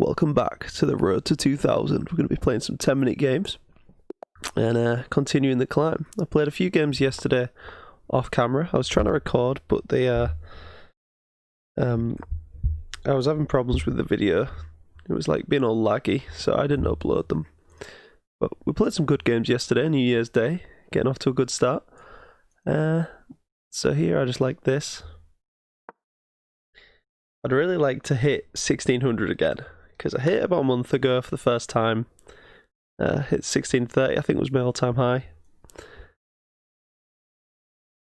welcome back to the road to 2000. We're going to be playing some 10-minute games and continuing the climb. I played a few games yesterday off camera. I was trying to record, but I was having problems with the video. It was like being all laggy, so I didn't upload them. But we played some good games yesterday, New Year's Day, getting off to a good start. So here I just like this. I'd really like to hit 1600 again, because I hit about a month ago for the first time. Hit 1630, I think was my all-time high.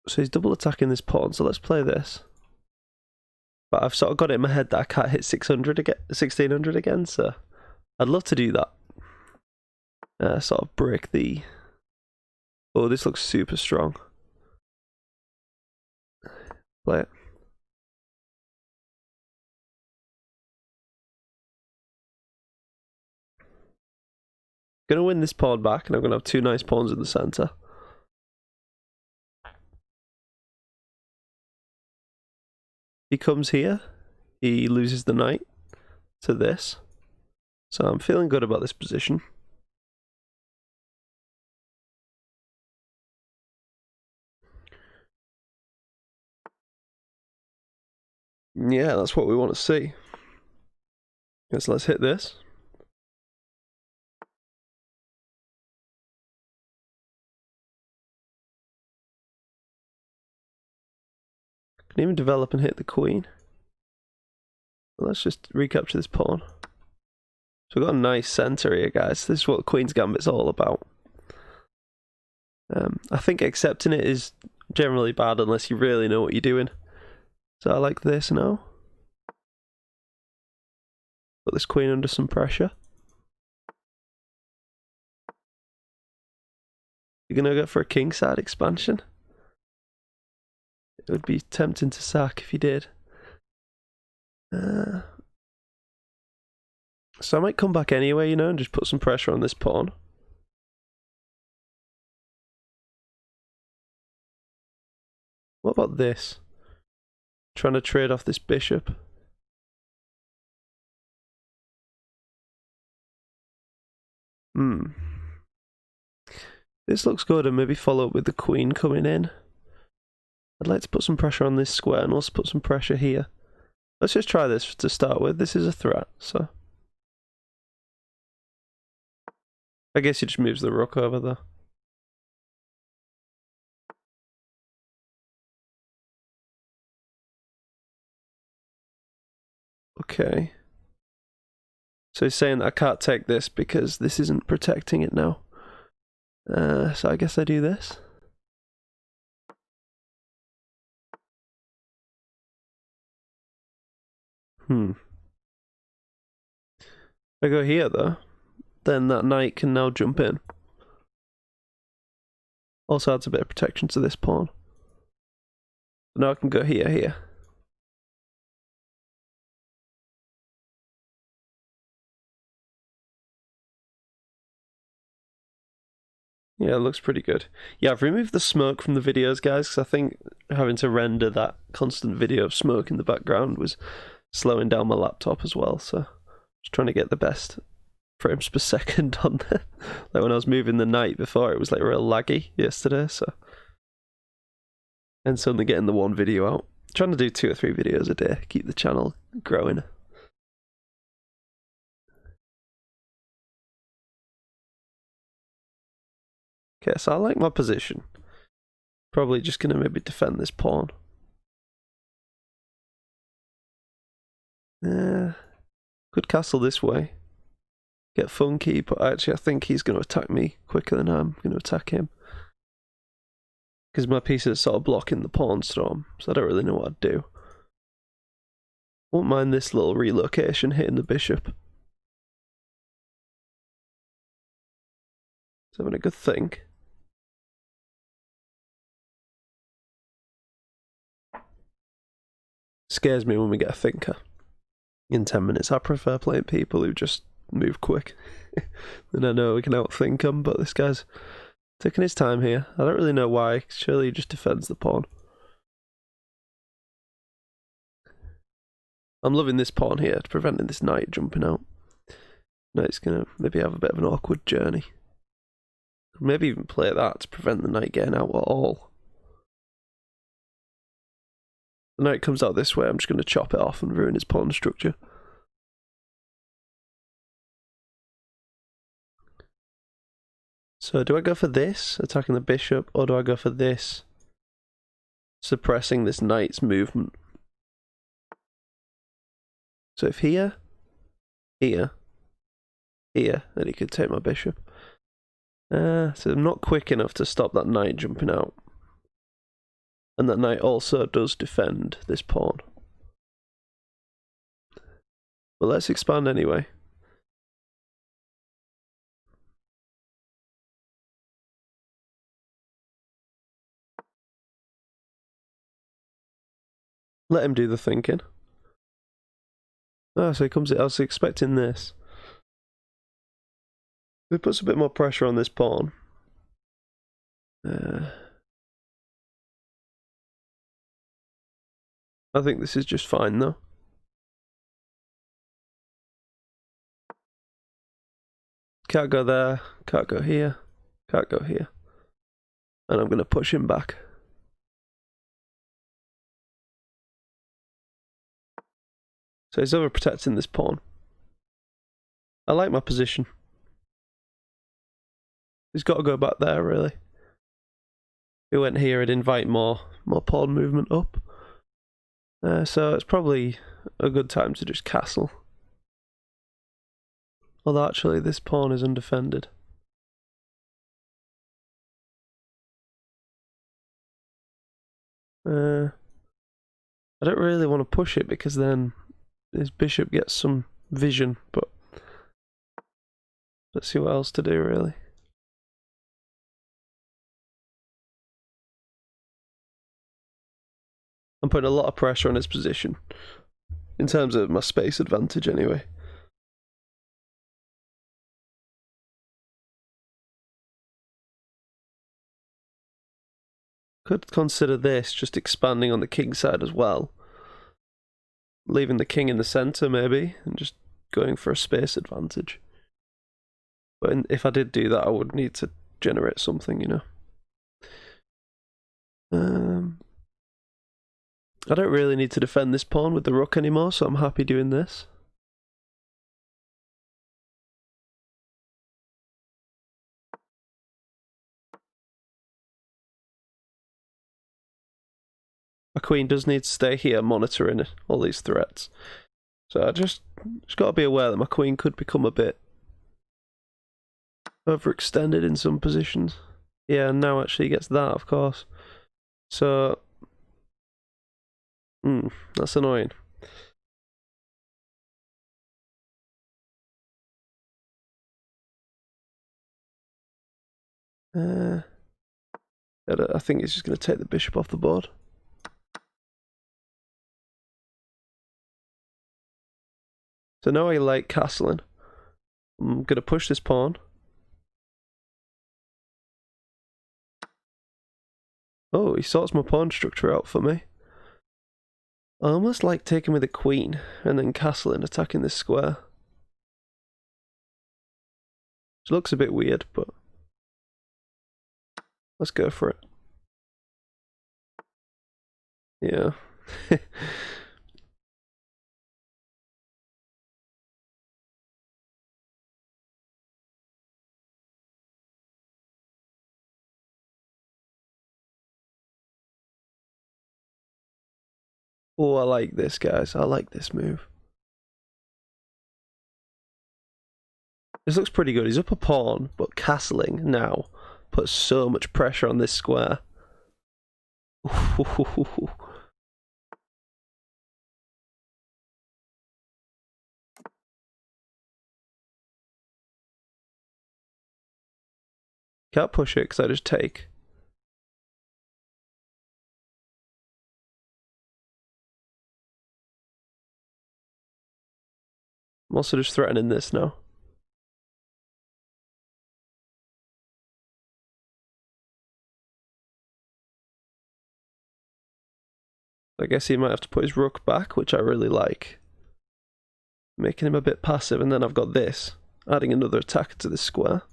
So he's double attacking this pawn, so let's play this. But I've sort of got it in my head that I can't hit 1600 again, so I'd love to do that. Sort of break the... Oh, this looks super strong. Play it. Gonna win this pawn back, and I'm gonna have two nice pawns in the center. He comes here, he loses the knight to this, so I'm feeling good about this position. Yeah, that's what we want to see. So let's hit this. Can even develop and hit the queen. But let's just recapture this pawn. So we've got a nice center here, guys. This is what the Queen's Gambit's all about. I think accepting it is generally bad unless you really know what you're doing. So I like this now. Put this queen under some pressure. You're gonna go for a kingside expansion? It would be tempting to sack if you did. So I might come back anyway, you know, and just put some pressure on this pawn. What about this? Trying to trade off this bishop. This looks good, and maybe follow up with the queen coming in. I'd like to put some pressure on this square and also put some pressure here. Let's just try this to start with. This is a threat, so... I guess he just moves the rook over there. Okay. So he's saying that I can't take this because this isn't protecting it now. So I guess I do this. If I go here though, then that knight can now jump in. Also adds a bit of protection to this pawn. Now I can go here. Yeah, it looks pretty good. Yeah, I've removed the smoke from the videos, guys, because I think having to render that constant video of smoke in the background was slowing down my laptop as well, so just trying to get the best frames per second on there. Like when I was moving the knight before, it was like real laggy yesterday, so... And suddenly getting the one video out. Trying to do 2 or 3 videos a day, keep the channel growing. Okay, so I like my position. Probably just gonna maybe defend this pawn. Could castle this way. Get funky, but actually I think he's gonna attack me quicker than I'm gonna attack him. Because my piece is sort of blocking the pawn storm, so I don't really know what I'd do. Won't mind this little relocation hitting the bishop. He's having a good think. Scares me when we get a thinker. In 10 minutes, I prefer playing people who just move quick. And I know we can outthink them, but this guy's taking his time here. I don't really know why. Surely he just defends the pawn. I'm loving this pawn here, preventing this knight jumping out. Knight's gonna maybe have a bit of an awkward journey. Maybe even play that to prevent the knight getting out at all. The knight comes out this way, I'm just going to chop it off and ruin his pawn structure. So do I go for this, attacking the bishop, or do I go for this, suppressing this knight's movement? So if here, then he could take my bishop. So I'm not quick enough to stop that knight jumping out. And that knight also does defend this pawn. But let's expand anyway. Let him do the thinking. Oh, so he comes in. I was expecting this. It puts a bit more pressure on this pawn. I think this is just fine though. Can't go there, can't go here, can't go here. And I'm going to push him back. So he's overprotecting this pawn. I like my position. He's got to go back there, really. If he went here, it'd invite more pawn movement up. So it's probably a good time to just castle. Although actually this pawn is undefended. I don't really want to push it because then his bishop gets some vision, but let's see what else to do, really. I'm putting a lot of pressure on his position, in terms of my space advantage anyway. Could consider this, just expanding on the king side as well. Leaving the king in the centre maybe, and just going for a space advantage. But if I did do that, I would need to generate something, you know. I don't really need to defend this pawn with the rook anymore, so I'm happy doing this. My queen does need to stay here monitoring all these threats. So I just got to be aware that my queen could become a bit overextended in some positions. Yeah, and now actually gets that, of course. So, that's annoying. I think he's just going to take the bishop off the board. So now I like castling. I'm going to push this pawn. Oh, he sorts my pawn structure out for me. I almost like taking with the queen and then castling, attacking this square. Which looks a bit weird, but let's go for it. Yeah. Oh, I like this, guys. I like this move. This looks pretty good. He's up a pawn, but castling now puts so much pressure on this square. Can't push it because I just take. I'm also just threatening this now. I guess he might have to put his rook back, which I really like. Making him a bit passive, and then I've got this. adding another attacker to this square.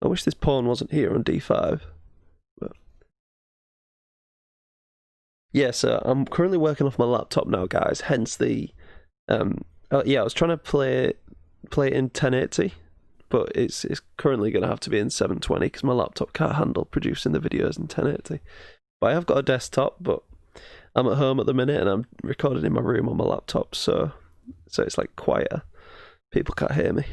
I wish this pawn wasn't here on d5. But... yeah, so I'm currently working off my laptop now, guys, hence the... yeah, I was trying to play it in 1080, but it's currently going to have to be in 720 because my laptop can't handle producing the videos in 1080. But I have got a desktop, but I'm at home at the minute and I'm recording in my room on my laptop, so it's like quieter. People can't hear me.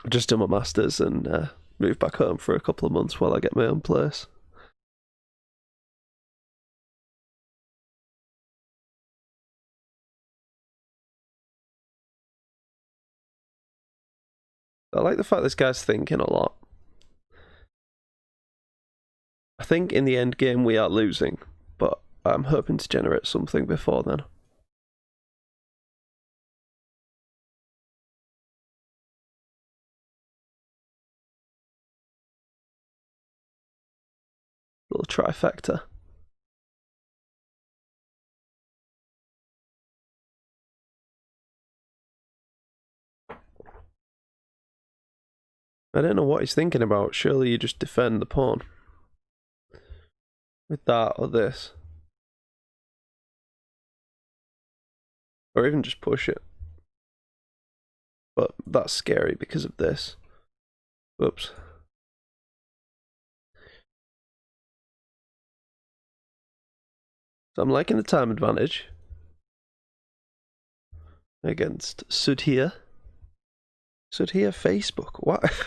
I've just done my masters and moved back home for a couple of months while I get my own place. I like the fact this guy's thinking a lot. I think in the end game we are losing, but I'm hoping to generate something before then. Little trifecta. I don't know what he's thinking about. Surely you just defend the pawn. With that or this. Or even just push it. But that's scary because of this. Oops. So I'm liking the time advantage. Against Sudhir. Sudhir Facebook.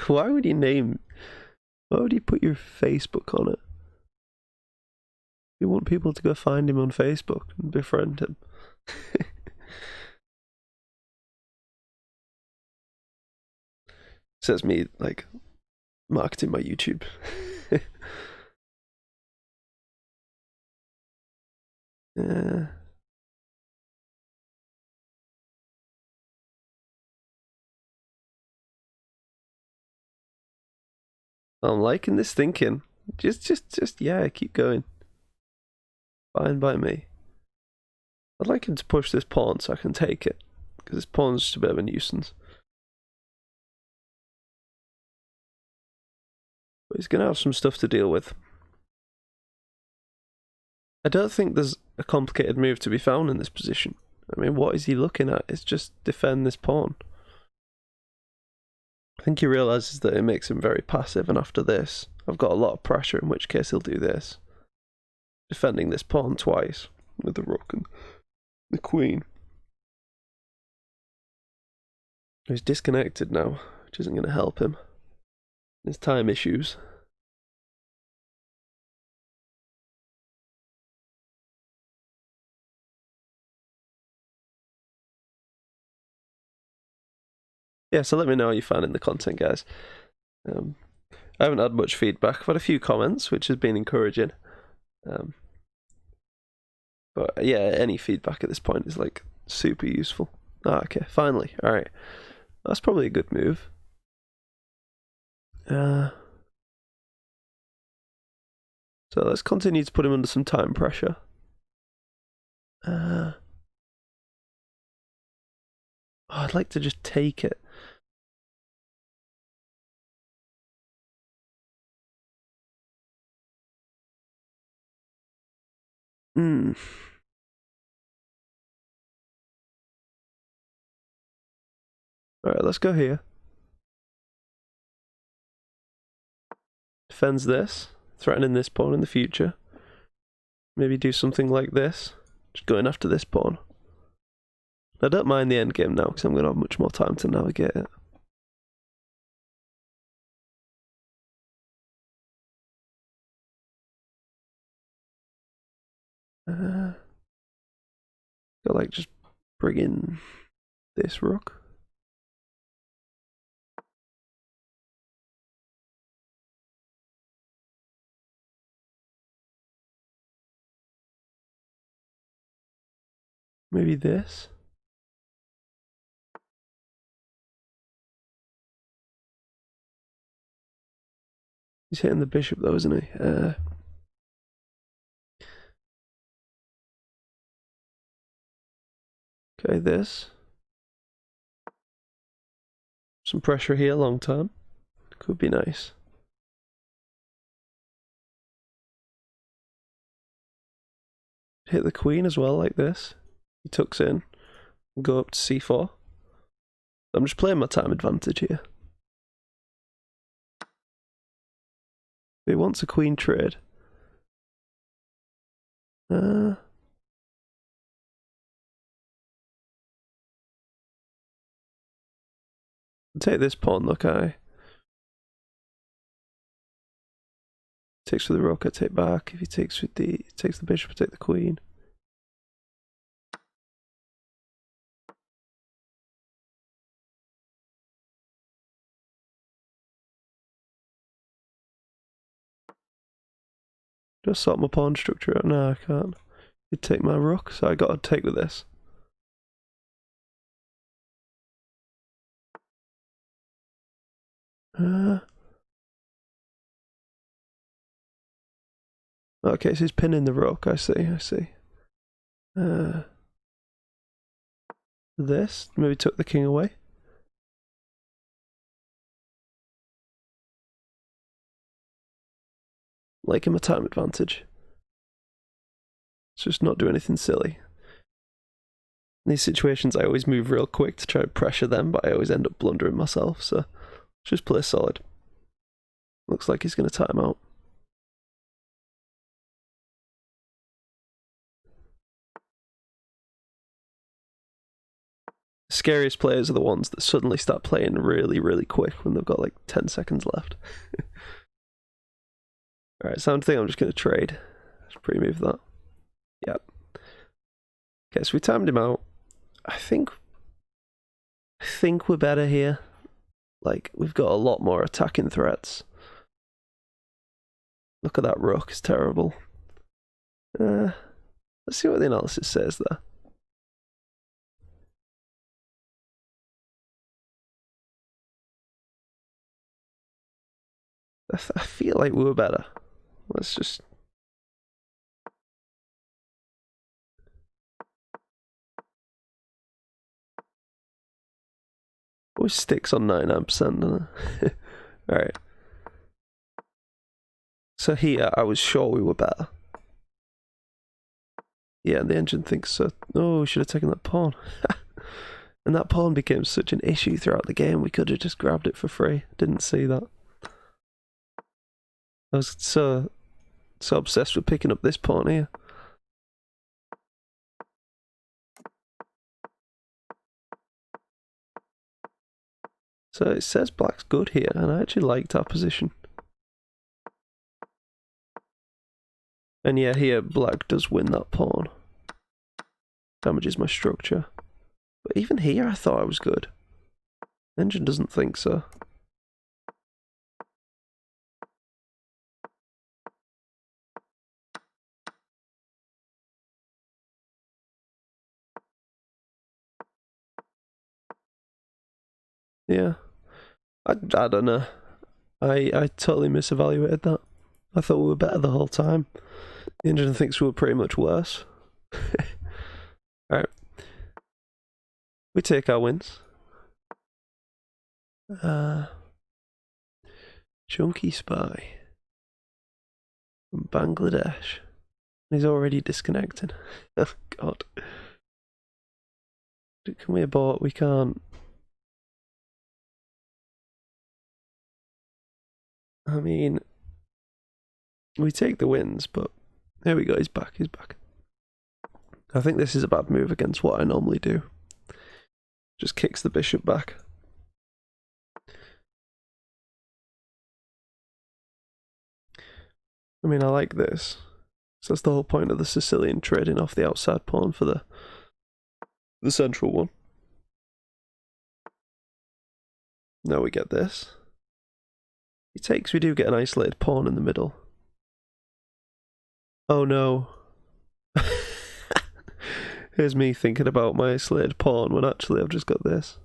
Why would you name... why would you put your Facebook on it? You want people to go find him on Facebook and befriend him. Says me, like, marketing my YouTube. Yeah. I'm liking this thinking. Just, yeah, keep going. Fine by me. I'd like him to push this pawn so I can take it, because this pawn's just a bit of a nuisance. But he's going to have some stuff to deal with. I don't think there's a complicated move to be found in this position. I mean, what is he looking at? It's just defend this pawn. I think he realises that it makes him very passive, and after this, I've got a lot of pressure, in which case he'll do this. Defending this pawn twice, with the rook and the queen. He's disconnected now, which isn't going to help him. There's time issues. Yeah, so let me know how you found in the content, guys. I haven't had much feedback. I've had a few comments, which has been encouraging. But yeah, any feedback at this point is like super useful. Okay, finally. Alright. That's probably a good move. So let's continue to put him under some time pressure. I'd like to just take it. Alright, let's go here. Defends this, threatening this pawn in the future. Maybe do something like this. Just going after this pawn. I don't mind the endgame now because I'm going to have much more time to navigate it. Go like just bring in this rook. Maybe this. He's hitting the bishop though, isn't he? Okay, this. Some pressure here long term. Could be nice. Hit the queen as well, like this. He tucks in. Go up to c4. I'm just playing my time advantage here. He wants a queen trade. Take this pawn, look, takes with the rook, I take back. If he takes with takes the bishop, I take the queen. Just sort my pawn structure out. No, I can't. He'd take my rook, so I gotta take with this. Okay, so he's pinning the rook, I see. This, maybe took the king away. Liking my time advantage. Let's just not do anything silly. In these situations, I always move real quick to try to pressure them, but I always end up blundering myself, so just play solid. Looks like he's going to time out. The scariest players are the ones that suddenly start playing really, really quick when they've got like 10 seconds left. Alright, so I think I'm just going to trade. Just pre-move that. Yep. Okay, so we timed him out. I think we're better here. Like, we've got a lot more attacking threats. Look at that rook, it's terrible. Let's see what the analysis says there. I feel like we were better. Let's just... Always sticks on 99%, doesn't it? Alright. So here, I was sure we were better. Yeah, and the engine thinks so. Oh, we should have taken that pawn. And that pawn became such an issue throughout the game, we could have just grabbed it for free. Didn't see that. I was so obsessed with picking up this pawn here. So it says black's good here, and I actually liked our position. And yeah, here black does win that pawn. Damages my structure. But even here I thought I was good. Engine doesn't think so. Yeah. I don't know. I totally misevaluated that. I thought we were better the whole time. The engine thinks we were pretty much worse. Alright. We take our wins. Chunky Spy from Bangladesh. He's already disconnected. Oh god. Can we abort? We can't. I mean, we take the wins, but there we go, he's back. I think this is a bad move against what I normally do. Just kicks the bishop back. I mean, I like this. So that's the whole point of the Sicilian trading off the outside pawn for the central one. Now we get this. He takes, we do get an isolated pawn in the middle. Oh no. Here's me thinking about my isolated pawn when actually I've just got this.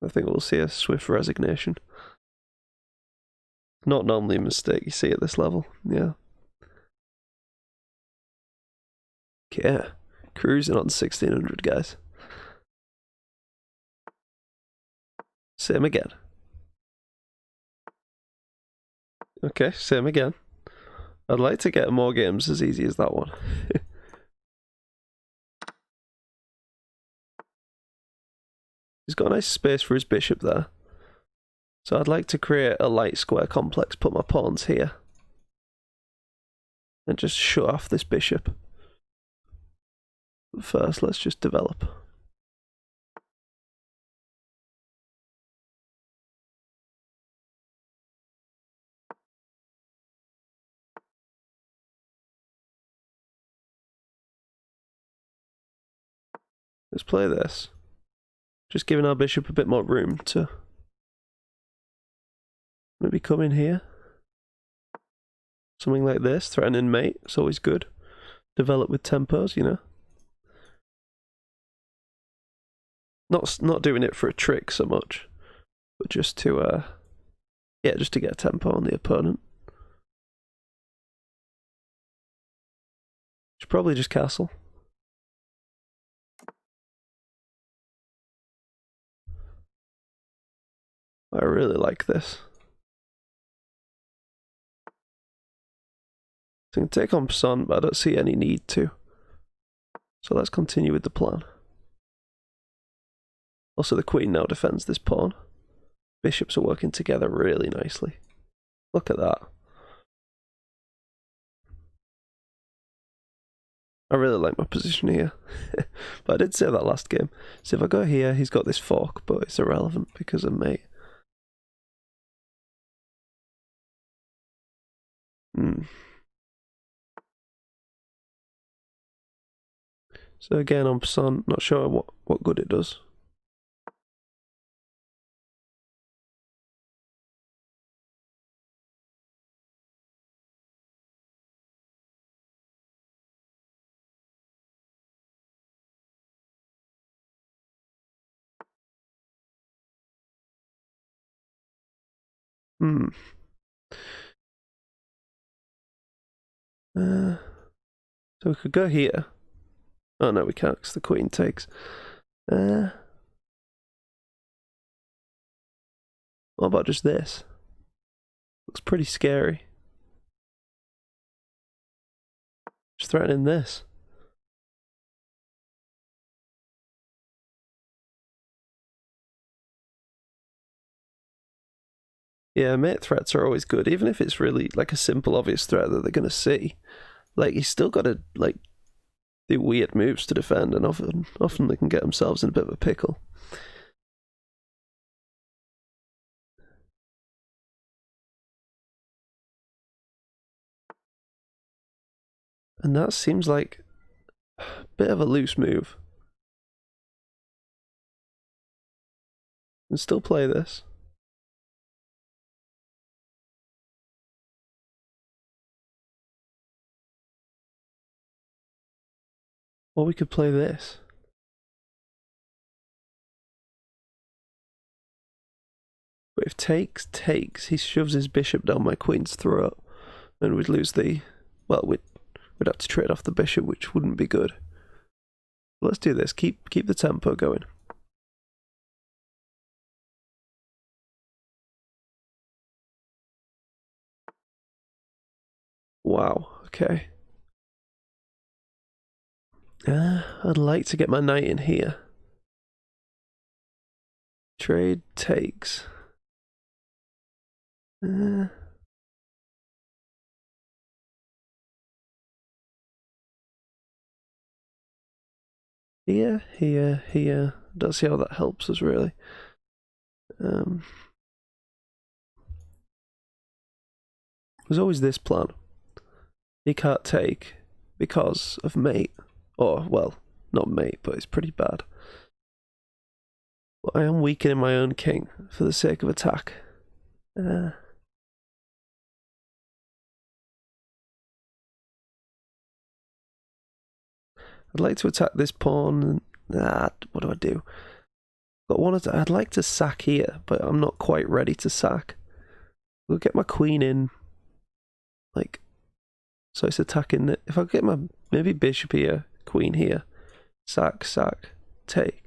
I think we'll see a swift resignation. Not normally a mistake you see at this level, yeah. Okay, cruising on 1600, guys. Same again. Okay, same again. I'd like to get more games as easy as that one. He's got a nice space for his bishop there. So I'd like to create a light square complex, put my pawns here. And just shut off this bishop. But first, let's just develop. Let's play this. Just giving our bishop a bit more room to maybe come in here. Something like this, threatening mate, it's always good. Develop with tempos, you know. Not doing it for a trick so much, but just to just to get a tempo on the opponent. Should probably just castle. I really like this. So I can take on Son, but I don't see any need to. So let's continue with the plan. Also, the queen now defends this pawn. Bishops are working together really nicely. Look at that. I really like my position here. But I did say that last game. So if I go here, he's got this fork, but it's irrelevant because of mate. So again, on Son, not sure what good it does. So we could go here. Oh no, we can't because the queen takes. What about just this? Looks pretty scary. Just threatening this. Yeah, mate threats are always good, even if it's really like a simple, obvious threat that they're gonna see. Like, he's still got to like do weird moves to defend, and often they can get themselves in a bit of a pickle. And that seems like a bit of a loose move. And still play this. Or we could play this. But if takes, he shoves his bishop down my queen's throat, and we'd lose the... Well, we'd have to trade off the bishop, which wouldn't be good. Let's do this. Keep the tempo going. Wow, okay. I'd like to get my knight in here. Trade takes. Here. Don't see how that helps us really. There's always this plan. He can't take because of mate. Or, well, not mate, but it's pretty bad. But I am weakening my own king for the sake of attack. I'd like to attack this pawn. What do I do? Got one. I'd like to sack here, but I'm not quite ready to sack. We'll get my queen in. Like, so it's attacking it. If I get my maybe bishop here, queen here, sack, take.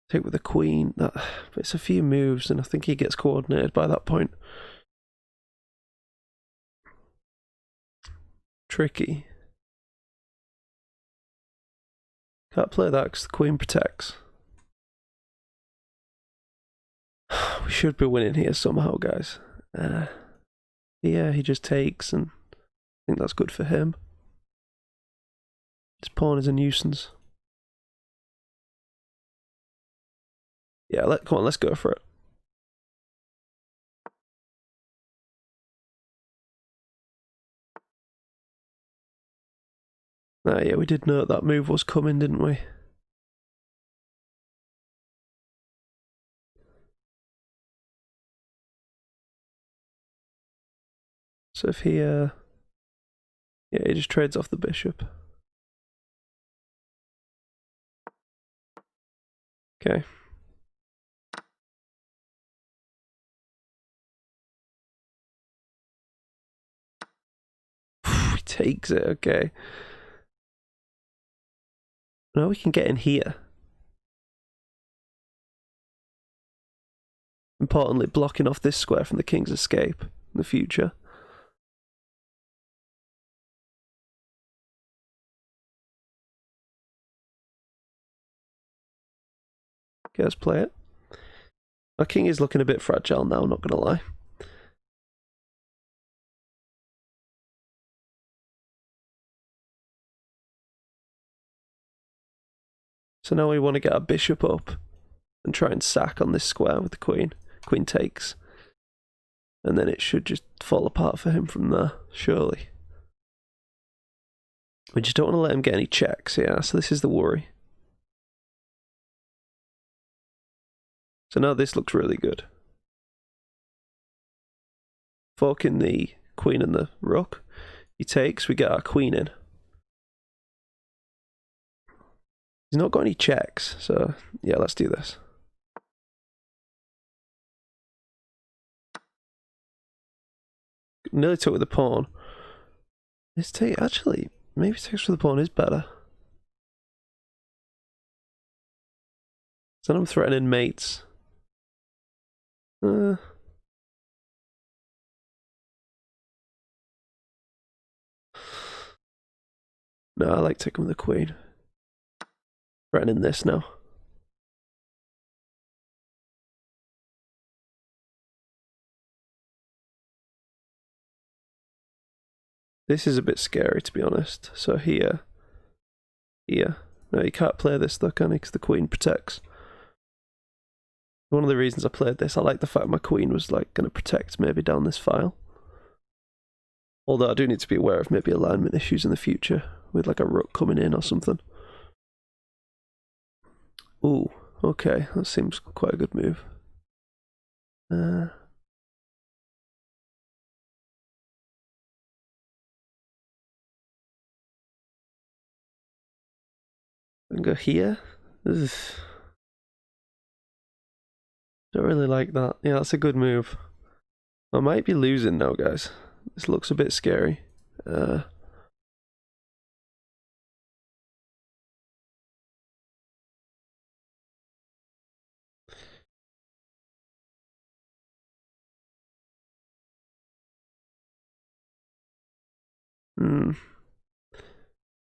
Take with the queen. But it's a few moves, and I think he gets coordinated by that point. Tricky. Can't play that because the queen protects. We should be winning here somehow, guys. Yeah, he just takes, and I think that's good for him. His pawn is a nuisance. Yeah, come on, let's go for it. Yeah, we did know that move was coming, didn't we? So if he, yeah, he just trades off the bishop. Okay. He takes it, okay. Now we can get in here. Importantly, blocking off this square from the king's escape in the future. Okay, let's play it. Our king is looking a bit fragile now, not gonna lie. So now we want to get our bishop up and try and sack on this square with the queen. Queen takes. And then it should just fall apart for him from there, surely. We just don't want to let him get any checks, yeah, so this is the worry. So now this looks really good. Forking the queen and the rook. He takes, we get our queen in. He's not got any checks, so yeah, let's do this. Nearly took with the pawn. This take, actually, maybe takes with the pawn is better. So I'm threatening mates. No, I like taking with the queen. Threatening this now. This is a bit scary, to be honest. So here. No, you can't play this though, can you? Because the queen protects. One of the reasons I played this, I like the fact my queen was like going to protect maybe down this file. Although I do need to be aware of maybe alignment issues in the future with like a rook coming in or something. Ooh, okay, that seems quite a good move. And go here. Ugh. Don't really like that. Yeah, that's a good move. I might be losing now, guys. This looks a bit scary.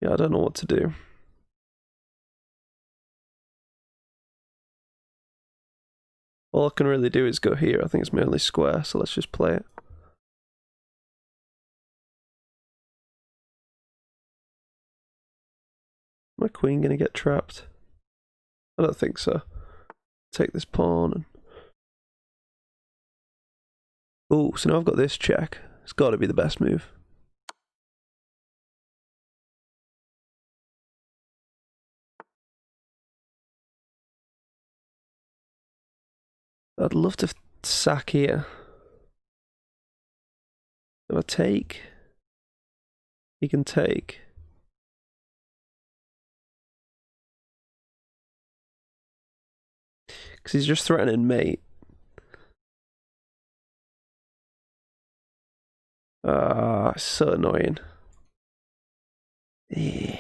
Yeah, I don't know what to do. All I can really do is go here. I think it's mainly square, so let's just play it. My queen gonna get trapped? I don't think so. Take this pawn and... Oh, so now I've got this check. It's got to be the best move. I'd love to sack here. If I take, he can take. Because he's just threatening mate. Ah, it's so annoying.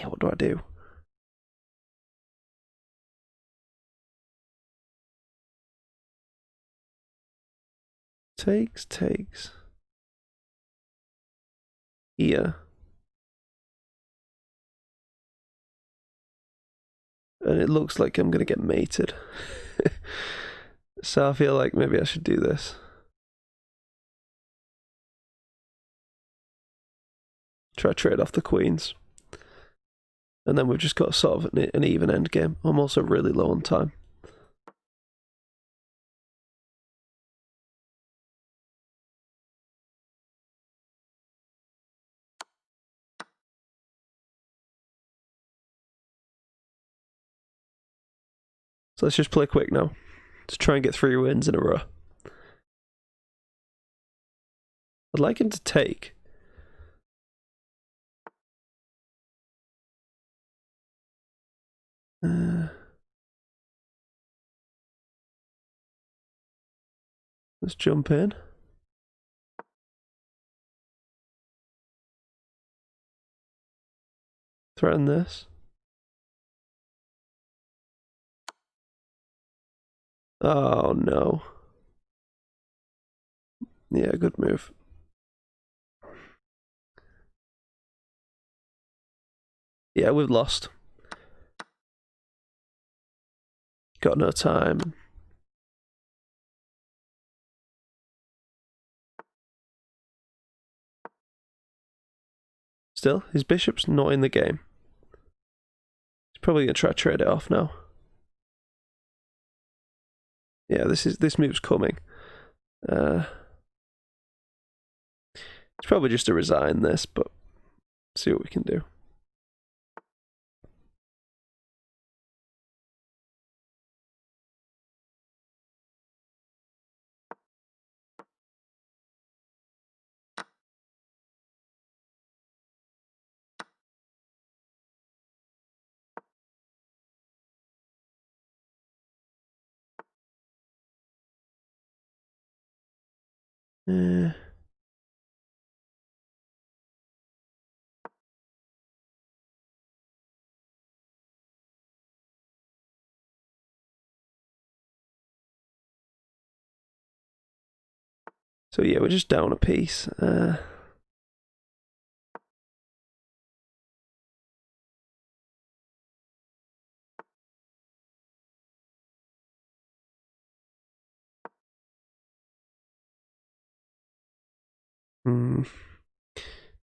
What do I do? Takes. Here. And it looks like I'm gonna get mated. So I feel like maybe I should do this. Try trade off the queens. And then we've just got sort of an even end game. I'm also really low on time. So let's just play quick now. To try and get 3 wins in a row. I'd like him to take. Let's jump in. Threaten this. Oh no. Yeah, good move. Yeah, we've lost. Got no time. Still, his bishop's not in the game. He's probably gonna try to trade it off now. Yeah, this move's coming. It's probably just to resign this, but see what we can do. So yeah, we're just down a piece.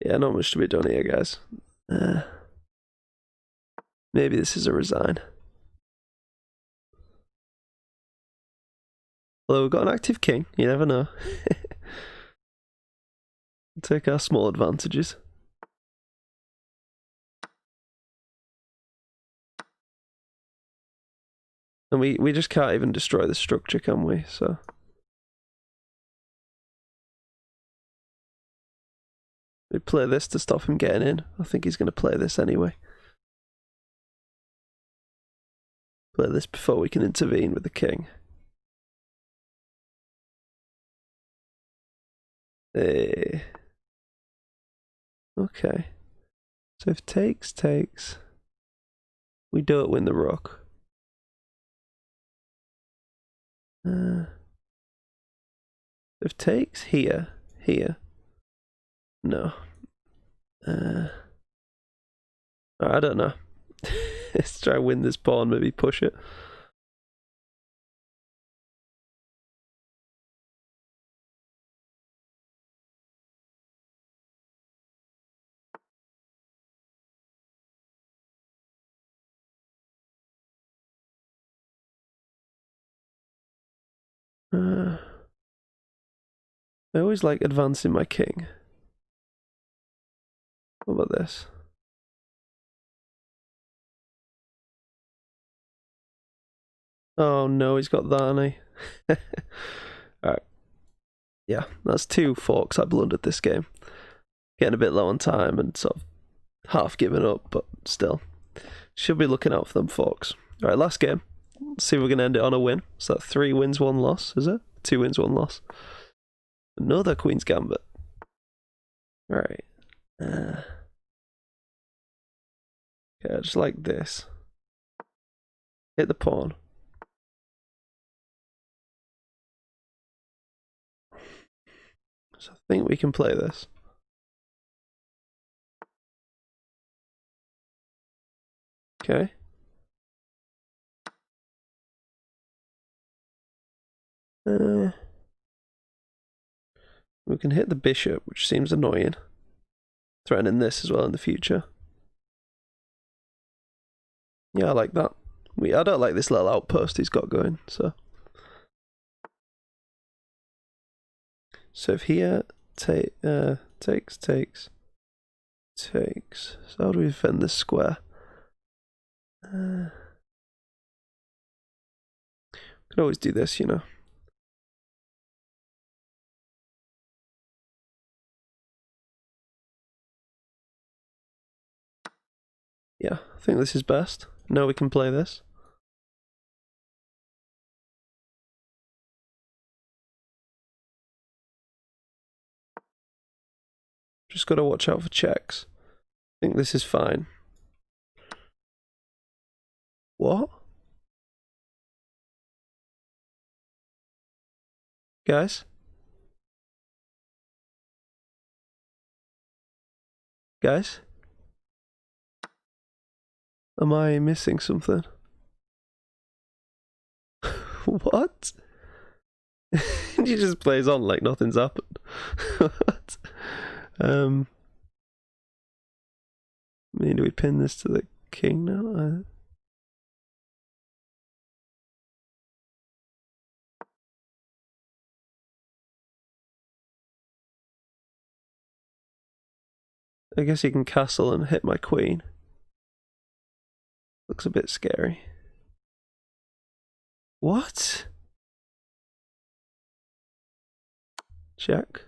Yeah, not much to be done here, guys. Maybe this is a resign. Although we've got an active king, you never know. Take our small advantages. And we just can't even destroy the structure, can we? So we play this to stop him getting in. I think he's going to play this anyway. Play this before we can intervene with the king. Okay. So if takes, we don't win the rook. If takes here, no. I don't know. Let's try and win this pawn, maybe push it. I always like advancing my king. What about this? Oh no, he's got that, hasn't he? Alright. Yeah, that's 2 forks I blundered this game. Getting a bit low on time and sort of half giving up, but still. Should be looking out for them forks. Alright, last game. Let's see if we can end it on a win. So that 3 wins, 1 loss, is it? 2 wins, 1 loss. Another Queen's Gambit. Alright. Okay, just like this. Hit the pawn. think we can play this. Okay. We can hit the bishop, which seems annoying. Threatening this as well in the future. Yeah, I like that. I don't like this little outpost he's got going, so. So if here takes. So how do we defend this square? Could always do this, you know. Yeah, I think this is best. Now we can play this. Just gotta watch out for checks. I think this is fine. What? Guys? Guys? Am I missing something? What? He just plays on like nothing's happened. What? I mean, do we pin this to the king now? I guess he can castle and hit my queen. Looks a bit scary. What? Check.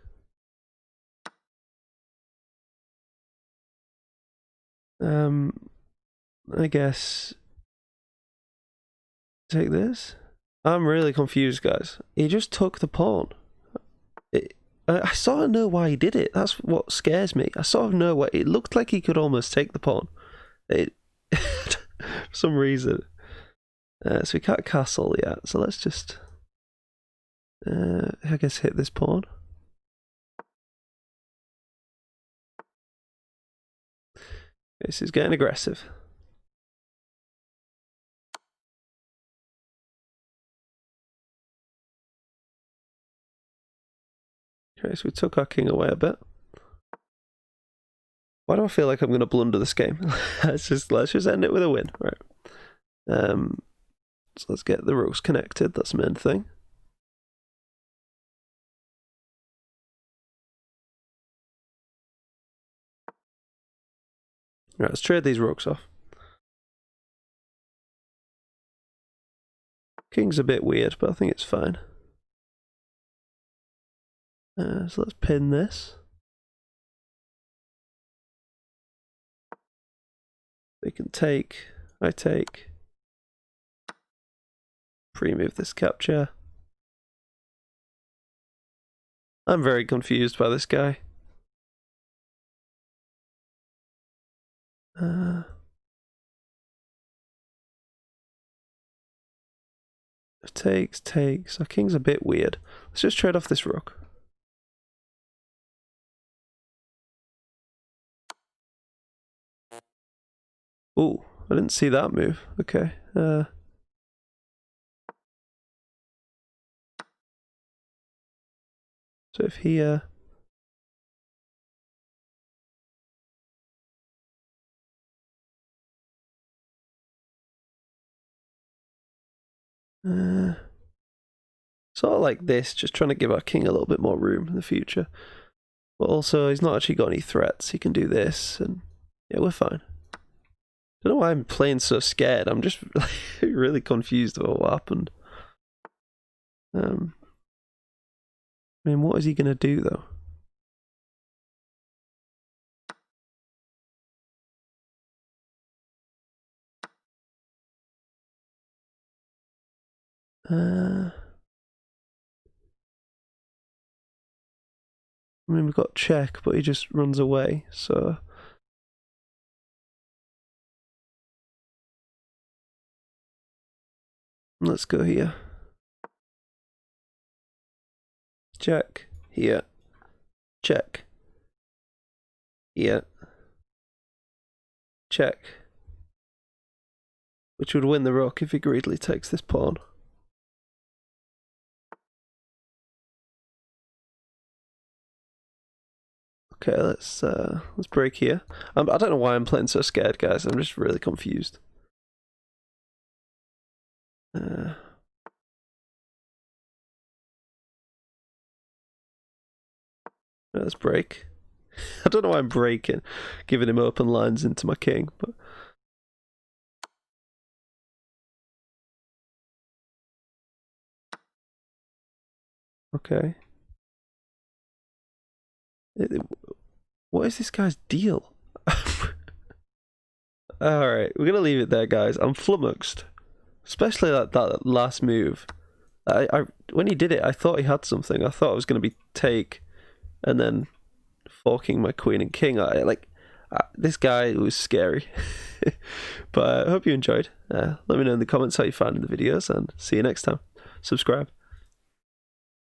I guess take this. I'm really confused, guys. He just took the pawn. I sort of know why he did it. That's what scares me. I sort of know why. It looked like he could almost take the pawn. For some reason. So we can't castle yet. So let's just, I guess, hit this pawn. This is getting aggressive. Okay, so we took our king away a bit. Why do I feel like I'm going to blunder this game? let's just end it with a win, right? So let's get the rooks connected. That's the main thing. Right, let's trade these rooks off. King's a bit weird, but I think it's fine. So let's pin this. They can take. I take. Pre-move this capture. I'm very confused by this guy. Takes. Our king's a bit weird. Let's just trade off this rook. Ooh, I didn't see that move. Okay. So if he sort of like this, just trying to give our king a little bit more room in the future. But also, he's not actually got any threats. He can do this, and yeah, we're fine. Don't know why I'm playing so scared. I'm just really confused about what happened. I mean, what is he going to do, though? I mean, we've got check, but he just runs away, so... Let's go here. Check. Here. Check. Yeah. Check. Which would win the rook if he greedily takes this pawn. Okay, let's break here. I don't know why I'm playing so scared, guys. I'm just really confused. Let's break. I don't know why I'm breaking, giving him open lines into my king, but okay. What is this guy's deal? Alright, we're gonna leave it there, guys. I'm flummoxed. Especially that last move. When he did it, I thought he had something. I thought it was gonna be take and then forking my queen and king. This guy was scary. But I hope you enjoyed. Let me know in the comments how you found the videos, and see you next time. Subscribe.